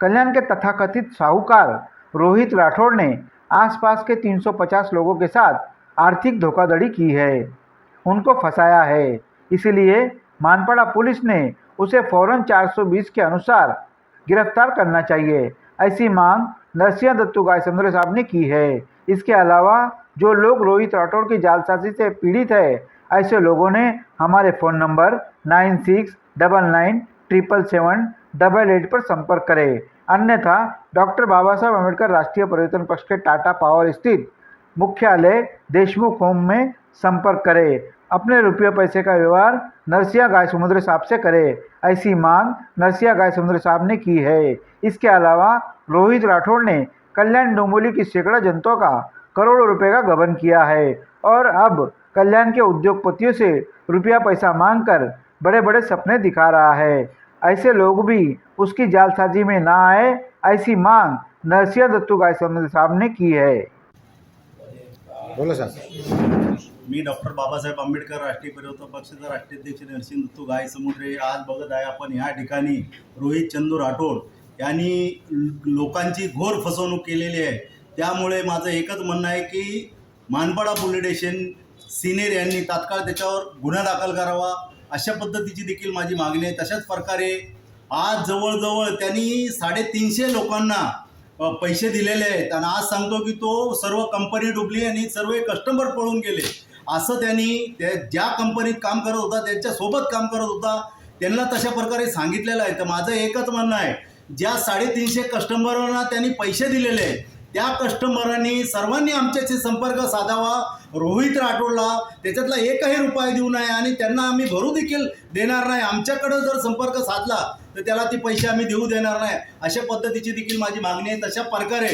कल्याण के तथाकथित साहूकार रोहित राठौड़ ने आसपास के 350 लोगों के साथ आर्थिक धोखाधड़ी की है, उनको फंसाया है। इसलिए मानपाड़ा पुलिस ने उसे फौरन 420 के अनुसार गिरफ्तार करना चाहिए, ऐसी मांग नरसिंह दत्तू गायसमुद्रे साहब ने की है। इसके अलावा जो लोग रोहित राठौड़ की जालसाजी से पीड़ित है, ऐसे लोगों ने हमारे फ़ोन नंबर 9699777888 पर संपर्क करें। अन्यथा डॉक्टर बाबा साहब अम्बेडकर राष्ट्रीय परिवर्तन पक्ष के टाटा पावर स्थित मुख्यालय देशमुख होम में संपर्क करें। अपने रुपये पैसे का व्यवहार नरसिंह गायसमुद्रे साहब से करें, ऐसी मांग नरसिंह गायसमुद्रे साहब ने की है। इसके अलावा रोहित राठौड़ ने कल्याण डोंबिवली की सैकड़ों जनता का करोड़ों रुपए का गबन किया है और अब कल्याण के उद्योगपतियों से रुपया पैसा मांगकर बड़े बड़े सपने दिखा रहा है। ऐसे लोग भी उसकी जालसाजी में ना आए, ऐसी मांग नरसिंह दत्तू गायसमुद्रे साहब ने की है। बोला साहब। मी डॉक्टर बाबासाहेब आंबेडकर राष्ट्रीय परिवर्तन पक्षाचा राष्ट्रीय अध्यक्ष नरसिंह दत्तू गायसमुद्रे आज बघत आहे आपण ह्या ठिकाणी रोहित चंदू राठोड यांनी लोकांची घोर फसवणूक केलेली आहे। त्यामुळे माझं एकच म्हणणं आहे की मानपाडा पोलीस स्टेशन सिनियर यांनी तात्काळ त्याच्यावर गुन्हा दाखल करावा, अशा पद्धतीची देखील माझी मागणी आहे। तशाच प्रकारे आज जवळजवळ त्यांनी 350 लोकांना पैसे दिलेले आहेत आणि आज सांगतो की तो सर्व कंपनी डुबली आणि सर्व कस्टमर पळून गेले, असं त्यांनी ज्या कंपनीत काम करत होता त्यांच्यासोबत काम करत होता त्यांना तशा प्रकारे सांगितलेलं आहे। तर माझं एकच म्हणणं आहे, ज्या 350 कस्टमरांना त्यांनी पैसे दिलेले आहेत त्या कस्टमरांनी सर्वांनी आमच्याशी संपर्क साधावा। रोहित राठोडला त्याच्यातला एकही रुपया देऊ नये आणि त्यांना आम्ही भरू देखील देणार नाही। आमच्याकडे जर संपर्क साधला तर त्याला ती पैसे आम्ही देऊ देणार नाही, अशा पद्धतीची देखील माझी मागणी आहे। तशा प्रकारे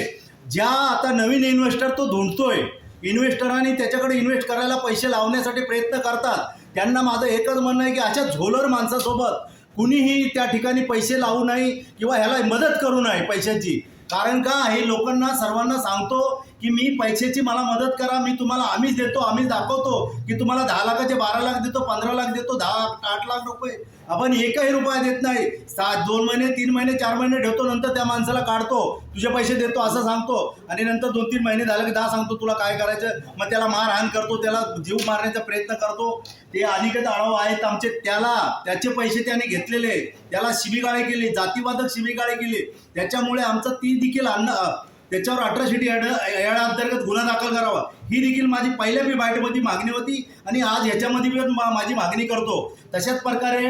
ज्या आता नवीन इन्व्हेस्टर तो ढूंढतोय, इन्व्हेस्टरांनी त्याच्याकडे इन्व्हेस्ट करायला पैसे लावण्यासाठी प्रयत्न करतात, त्यांना माझं एकच म्हणणं आहे की अशा झोलर माणसासोबत कुणीही त्या ठिकाणी पैसे लावू नये किंवा ह्याला मदत करू नये पैशाची। कारण का हे लोकांना सर्वांना सांगतो की मी पैशाची मला मदत करा, मी तुम्हाला आम्हीच देतो, आम्हीच दाखवतो की तुम्हाला 10 लाखाचे 12 लाख देतो, 15 लाख देतो, 10-8 लाख रुपये आपण एकही रुपया देत नाही। 2 महिने 3 महिने 4 महिने ठेवतो, नंतर त्या माणसाला काढतो, तुझे पैसे देतो असं सांगतो आणि नंतर 2-3 महिने झाले की 10 सांगतो तुला काय करायचं, मग त्याला मारहाण करतो, त्याला जीव मारण्याचा प्रयत्न करतो। ते अनिकेत आळव आहेत आमचे, त्याचे पैसे त्याने घेतलेले, त्याला शिवीगाळी केली, जातीवादक शिवीगाळी केली, त्याच्यामुळे आमचं ती देखील त्याच्यावर अट्रॉसिटी अंतर्गत गुन्हा दाखल करावा, ही देखील माझी पहिल्या बाईटमध्ये मागणी होती आणि आज ह्याच्यामध्ये माझी मागणी करतो। तशाच प्रकारे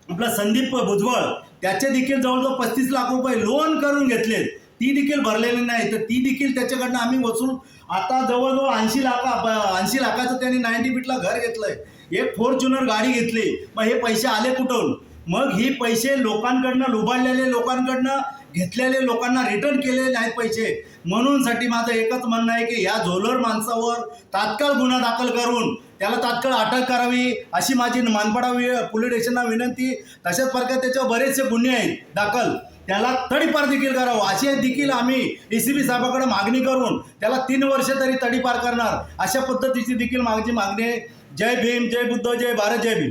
आपला संदीप भुजबळ त्याचे देखील जवळजवळ 35 लाख रुपये लोन करून घेतले, ती देखील भरलेली नाही, तर ती देखील त्याच्याकडनं आम्ही वसूल आता जवळजवळ 80 लाखाचं त्यांनी 90 फीटला घर घेतलंय, एक फॉर्च्युनर गाडी घेतली। मग हे पैसे आले कुठून? मग ही पैसे लोकांकडनं, लुबाडलेले लोकांकडनं घेतलेले लोकांना रिटर्न केलेले नाहीत पैसे। म्हणून साठी माझं एकच म्हणणं आहे की या झोलर माणसावर तात्काळ गुन्हा दाखल करून त्याला तात्काळ अटक करावी, अशी माझी मानपाडा पोलीस स्टेशनला विनंती। तशाच प्रकारे त्याच्यावर बरेचसे गुन्हे आहेत दाखल, त्याला तडीपार देखील करावं, अशी देखील आम्ही DCP साहेबाकडे मागणी करून त्याला 3 वर्ष तरी तडीपार करणार, अशा पद्धतीची देखील माझी मागणी आहे। जय भीम, जय बुद्ध, जय भारत, जय भीम।